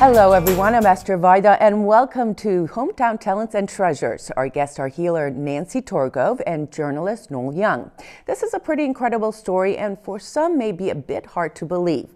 Hello everyone, I'm Eszter Vajda and welcome to Hometown Talents and Treasures. Our guests are healer Nancy Torgov and journalist Noel Young. This is a pretty incredible story and for some may be a bit hard to believe.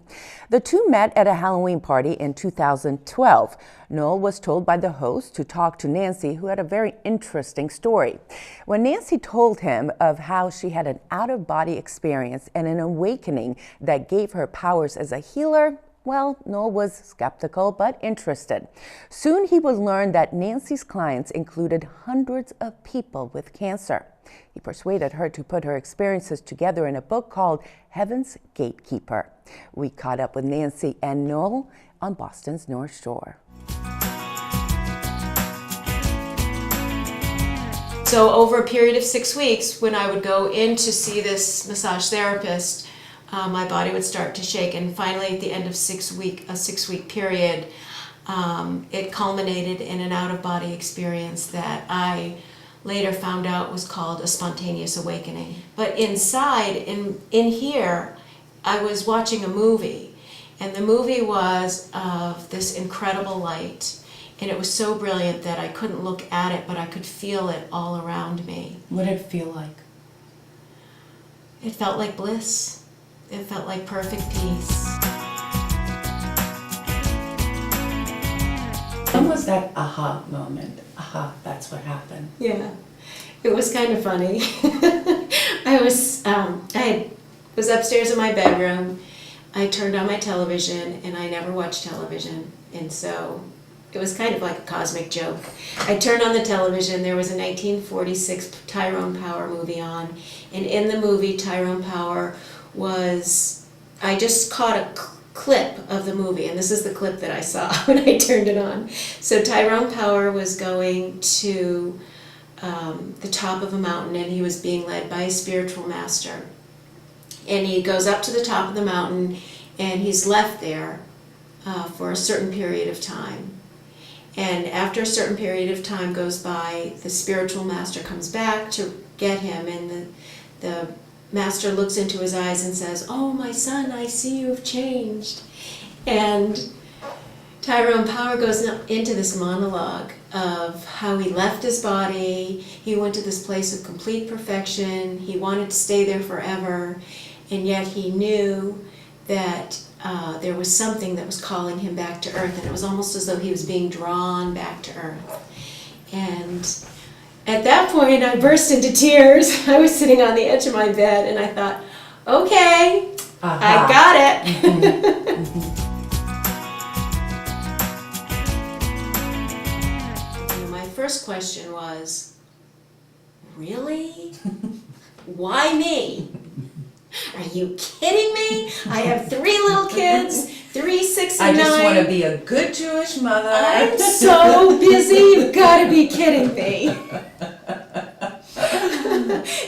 The two met at a Halloween party in 2012. Noel was told by the host to talk to Nancy, who had a very interesting story. When Nancy told him of how she had an out-of-body experience and an awakening that gave her powers as a healer, well, Noel was skeptical but interested. Soon he would learn that Nancy's clients included hundreds of people with cancer. He persuaded her to put her experiences together in a book called Heaven's Gatekeeper. We caught up with Nancy and Noel on Boston's North Shore. So over a period of 6 weeks, when I would go in to see this massage therapist, my body would start to shake, and finally at the end of a 6-week period, it culminated in an out-of-body experience that I later found out was called a spontaneous awakening. But inside, in here, I was watching a movie, and the movie was of this incredible light, and it was so brilliant that I couldn't look at it, but I could feel it all around me. What did it feel like? It felt like bliss. It felt like perfect peace. When was that aha moment? Aha, that's what happened. Yeah, it was kind of funny. I was upstairs in my bedroom. I turned on my television, and I never watched television, and so it was kind of like a cosmic joke. I turned on the television. There was a 1946 Tyrone Power movie on, and in the movie Tyrone Power I just caught a clip of the movie, and this is the clip that I saw when I turned it on. So Tyrone Power was going to the top of a mountain, and he was being led by a spiritual master. And he goes up to the top of the mountain, and he's left there for a certain period of time. And after a certain period of time goes by, the spiritual master comes back to get him, and the master looks into his eyes and says, "Oh, my son, I see you have changed." And Tyrone Power goes into this monologue of how he left his body, he went to this place of complete perfection, he wanted to stay there forever, and yet he knew that there was something that was calling him back to earth, and it was almost as though he was being drawn back to earth. And at that point, I burst into tears. I was sitting on the edge of my bed, and I thought, okay, I got it. My first question was, really? Why me? Are you kidding me? I have 3 little kids, 3, 6, and 9. I just want to be a good Jewish mother. I'm so busy, you've got to be kidding me.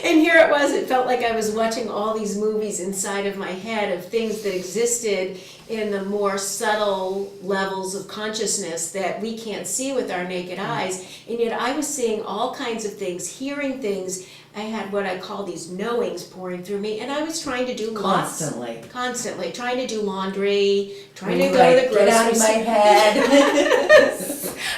And here it was, it felt like I was watching all these movies inside of my head of things that existed in the more subtle levels of consciousness that we can't see with our naked eyes. And yet I was seeing all kinds of things, hearing things. I had what I call these knowings pouring through me, and I was trying to do constantly trying to do laundry, trying to go to the grocery store. Get out of my head.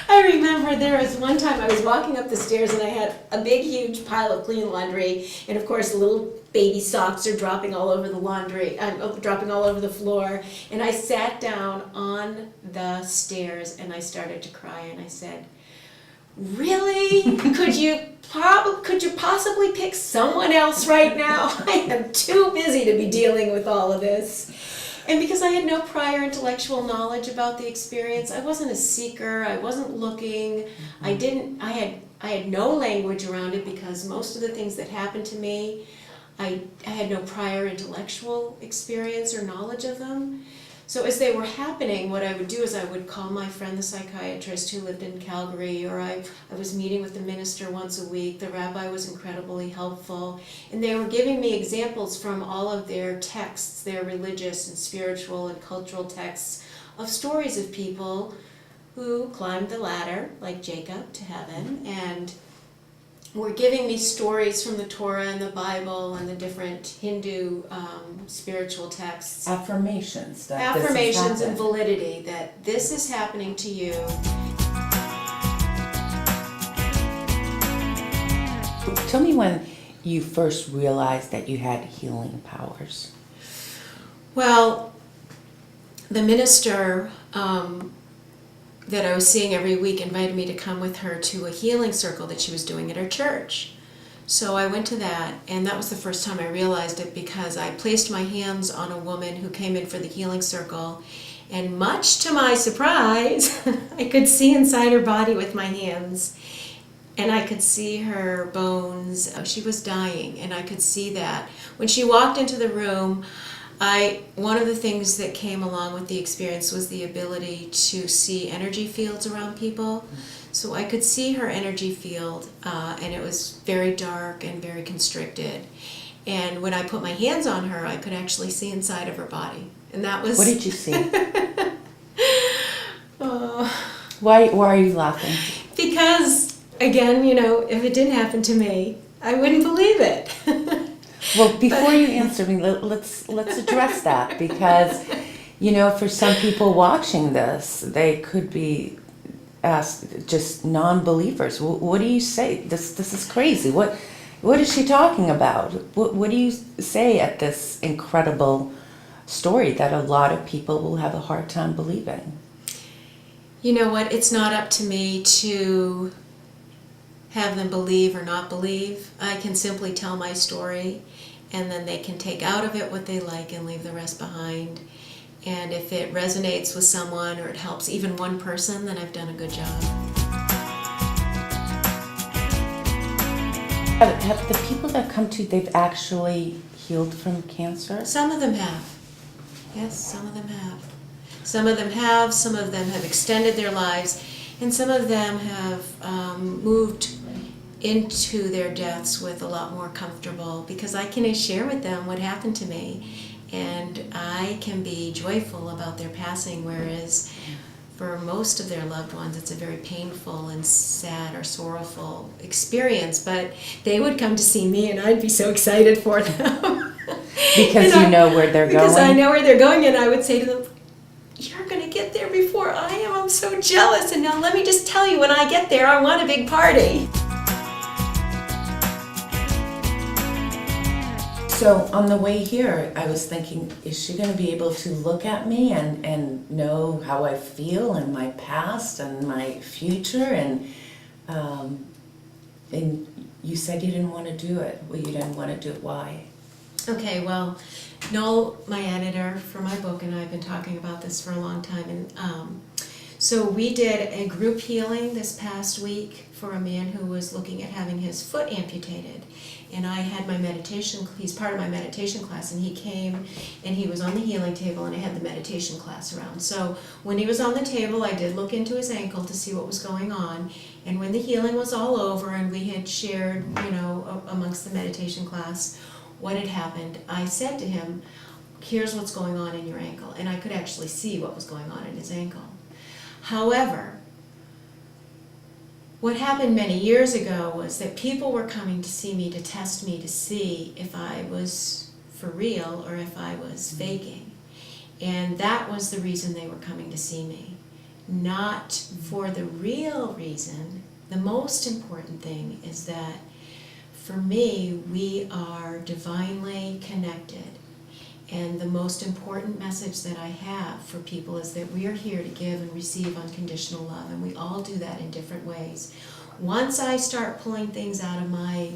I remember there was one time I was walking up the stairs and I had a big, huge pile of clean laundry, and of course little baby socks are dropping all over the laundry, dropping all over the floor, and I sat down on the stairs and I started to cry, and I said, "Really? Could you possibly pick someone else right now? I am too busy to be dealing with all of this." And because I had no prior intellectual knowledge about the experience, I wasn't a seeker, I wasn't looking, I had no language around it because most of the things that happened to me, I had no prior intellectual experience or knowledge of them. So as they were happening, what I would do is I would call my friend the psychiatrist who lived in Calgary, or I was meeting with the minister once a week. The rabbi was incredibly helpful, and they were giving me examples from all of their texts, their religious and spiritual and cultural texts, of stories of people who climbed the ladder, like Jacob, to heaven, and were giving me stories from the Torah and the Bible and the different Hindu spiritual texts. Affirmations. Affirmations and validity that this is happening to you. Tell me when you first realized that you had healing powers. Well, the minister that I was seeing every week invited me to come with her to a healing circle that she was doing at her church. So I went to that, and that was the first time I realized it, because I placed my hands on a woman who came in for the healing circle, and much to my surprise, I could see inside her body with my hands, and I could see her bones. She was dying, and I could see that. When she walked into the room, one of the things that came along with the experience was the ability to see energy fields around people. So I could see her energy field, and it was very dark and very constricted. And when I put my hands on her, I could actually see inside of her body. And that was... What did you see? Oh. Why are you laughing? Because, again, if it didn't happen to me, I wouldn't believe it. Well, before you answer me, let's address that, because, for some people watching this, they could be just non-believers. What do you say? This is crazy. What is she talking about? What do you say at this incredible story that a lot of people will have a hard time believing? You know what? It's not up to me to have them believe or not believe. I can simply tell my story, and then they can take out of it what they like and leave the rest behind. And if it resonates with someone or it helps even one person, then I've done a good job. Have the people that come to you, they've actually healed from cancer? Some of them have. Yes, some of them have. Some of them have. Some of them have extended their lives. And some of them have moved into their deaths with a lot more comfortable, because I can share with them what happened to me, and I can be joyful about their passing, whereas for most of their loved ones it's a very painful and sad or sorrowful experience. But they would come to see me and I'd be so excited for them. Because you know where they're going? Because I know where they're going, and I would say to them, "You're going to get there before I am. I'm so jealous. And now let me just tell you, when I get there, I want a big party." So on the way here, I was thinking, is she going to be able to look at me and know how I feel and my past and my future? And you said you didn't want to do it. Well, you didn't want to do it. Why? Okay, well, Noel, my editor for my book, and I have been talking about this for a long time. And so we did a group healing this past week for a man who was looking at having his foot amputated. And I had my meditation, he's part of my meditation class, and he came and he was on the healing table, and I had the meditation class around. So when he was on the table, I did look into his ankle to see what was going on. And when the healing was all over and we had shared, amongst the meditation class what had happened, I said to him, "Here's what's going on in your ankle." And I could actually see what was going on in his ankle. However, what happened many years ago was that people were coming to see me to test me to see if I was for real or if I was faking. And that was the reason they were coming to see me. Not for the real reason. The most important thing is that for me, we are divinely connected. And the most important message that I have for people is that we are here to give and receive unconditional love, and we all do that in different ways. Once I start pulling things out of my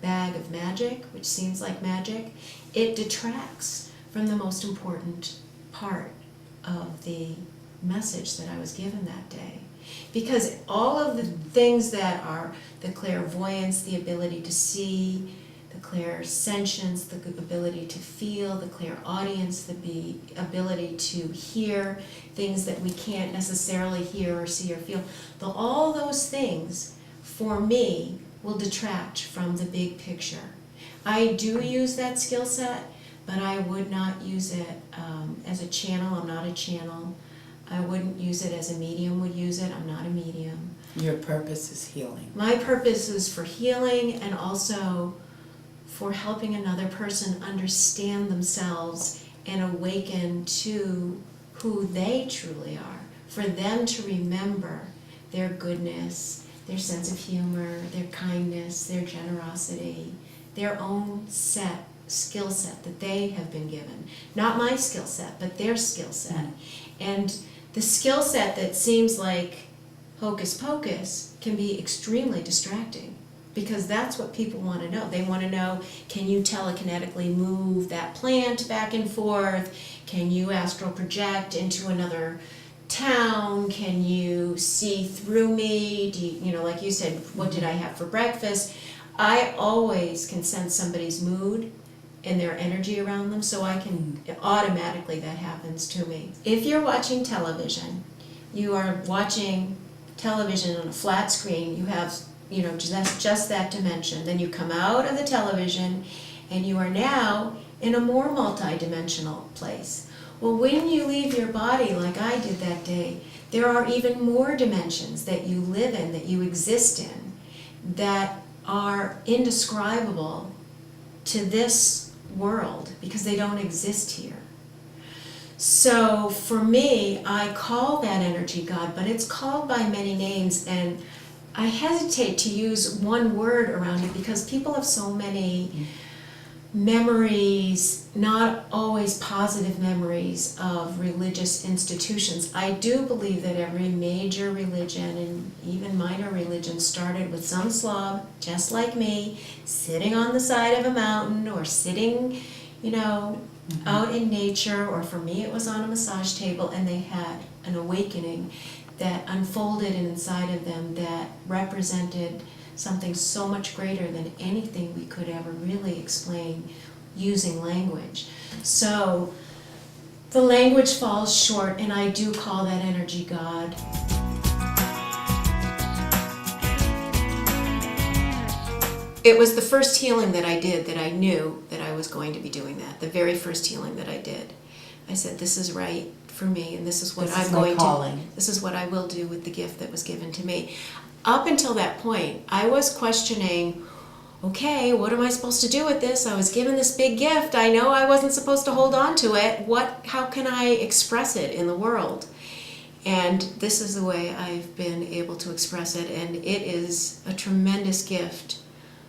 bag of magic, which seems like magic, it detracts from the most important part of the message that I was given that day. Because all of the things that are the clairvoyance, the ability to see, the clairsentience, the ability to feel, the clairaudience, the ability to hear things that we can't necessarily hear or see or feel, all those things, for me, will detract from the big picture. I do use that skill set, but I would not use it as a channel. I'm not a channel. I wouldn't use it as a medium would use it. I'm not a medium. Your purpose is healing. My purpose is for healing and also for helping another person understand themselves and awaken to who they truly are. For them to remember their goodness, their sense of humor, their kindness, their generosity, their own skill set that they have been given. Not my skill set, but their skill set. And the skill set that seems like hocus pocus can be extremely distracting, because that's what people want to know. They want to know, can you telekinetically move that plant back and forth? Can you astral project into another town? Can you see through me? Do you, like you said, what did I have for breakfast? I always can sense somebody's mood and their energy around them, so I can automatically, that happens to me. If you're watching television, you are watching television on a flat screen, you have just that dimension. Then you come out of the television and you are now in a more multi-dimensional place. Well, when you leave your body like I did that day, there are even more dimensions that you live in, that you exist in, that are indescribable to this world because they don't exist here. So for me, I call that energy God, but it's called by many names, and I hesitate to use one word around it because people have so many memories, not always positive memories, of religious institutions. I do believe that every major religion and even minor religion started with some Slav, just like me, sitting on the side of a mountain or sitting, out in nature, or for me it was on a massage table, and they had an awakening that unfolded inside of them that represented something so much greater than anything we could ever really explain using language. So the language falls short, and I do call that energy God. It was the first healing that I did that I knew that I was going to be doing that. The very first healing that I did. I said, this is right for me, and this is what I'm going to. This is what I will do with the gift that was given to me. Up until that point, I was questioning, okay, what am I supposed to do with this? I was given this big gift. I know I wasn't supposed to hold on to it. How can I express it in the world? And this is the way I've been able to express it, and it is a tremendous gift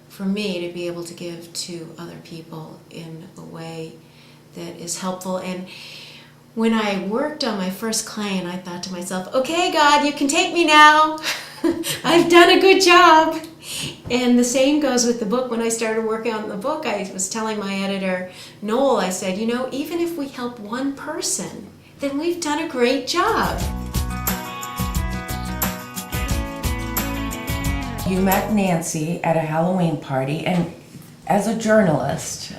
for me to be able to give to other people in a way that is helpful. And when I worked on my first client, I thought to myself, okay, God, you can take me now. I've done a good job. And the same goes with the book. When I started working on the book, I was telling my editor, Noel, I said, even if we help one person, then we've done a great job. You met Nancy at a Halloween party, and as a journalist,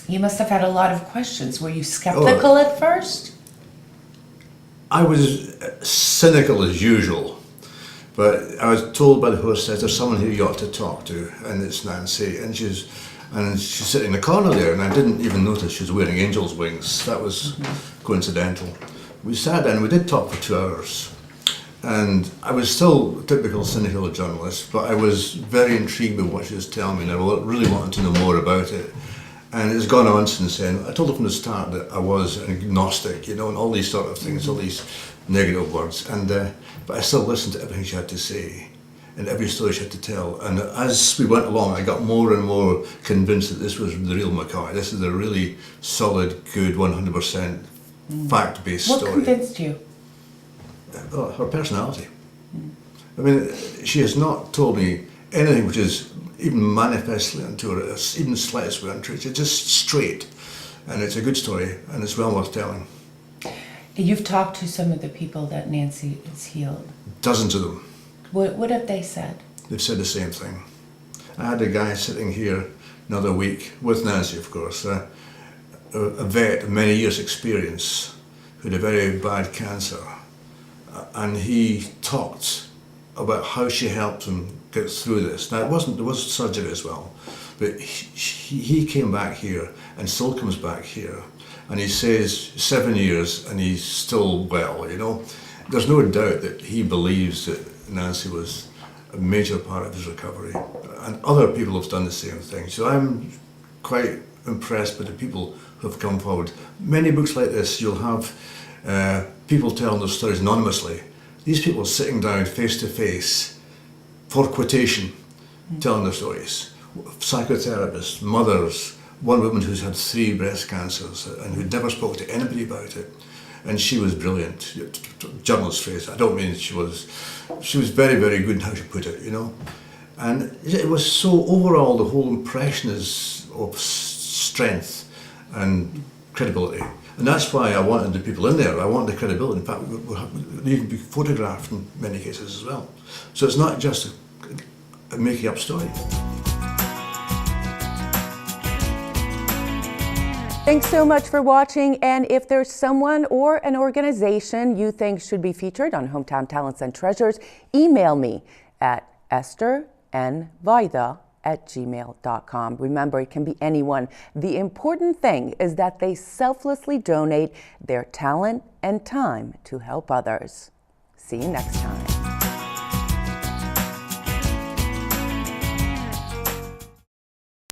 you must have had a lot of questions. Were you skeptical at first? I was cynical as usual, but I was told by the hostess, there's someone who you ought to talk to, and it's Nancy, and she's sitting in the corner there, and I didn't even notice she was wearing angel's wings. That was coincidental. We sat down, we did talk for 2 hours. And I was still a typical cynical journalist, but I was very intrigued with what she was telling me, and I really wanted to know more about it. And it's gone on since then. I told her from the start that I was an agnostic, and all these sort of things, all these negative words. And but I still listened to everything she had to say, and every story she had to tell. And as we went along, I got more and more convinced that this was the real McCoy. This is a really solid, good, 100% fact-based story. What convinced you? Her personality. I mean, she has not told me anything which is even manifestly unto her, even the slightest way untrue. It's just straight, and it's a good story, and it's well worth telling. You've talked to some of the people that Nancy has healed. Dozens of them. What have they said? They've said the same thing. I had a guy sitting here another week, with Nancy of course, a vet, many years experience, who had a very bad cancer. And he talked about how she helped him get through this. Now, there was surgery as well, but he came back here and still comes back here. And he says 7 years and he's still well, there's no doubt that he believes that Nancy was a major part of his recovery, and other people have done the same thing. So I'm quite impressed with the people who have come forward. Many books like this, you'll have people telling their stories anonymously. These people are sitting down face to face for quotation, telling their stories. Psychotherapists, mothers, one woman who's had 3 breast cancers and who never spoke to anybody about it. And she was brilliant. Journalist phrase, I don't mean she was very, very good in how she put it, you know. And it was so, overall, the whole impression is of strength and credibility. And that's why I wanted the people in there. I wanted the credibility. In fact, they can be photographed in many cases as well. So it's not just a making up story. Thanks so much for watching, and if there's someone or an organization you think should be featured on Hometown Talents and Treasures, email me at esternvajda@gmail.com. Remember, it can be anyone. The important thing is that they selflessly donate their talent and time to help others. See you next time.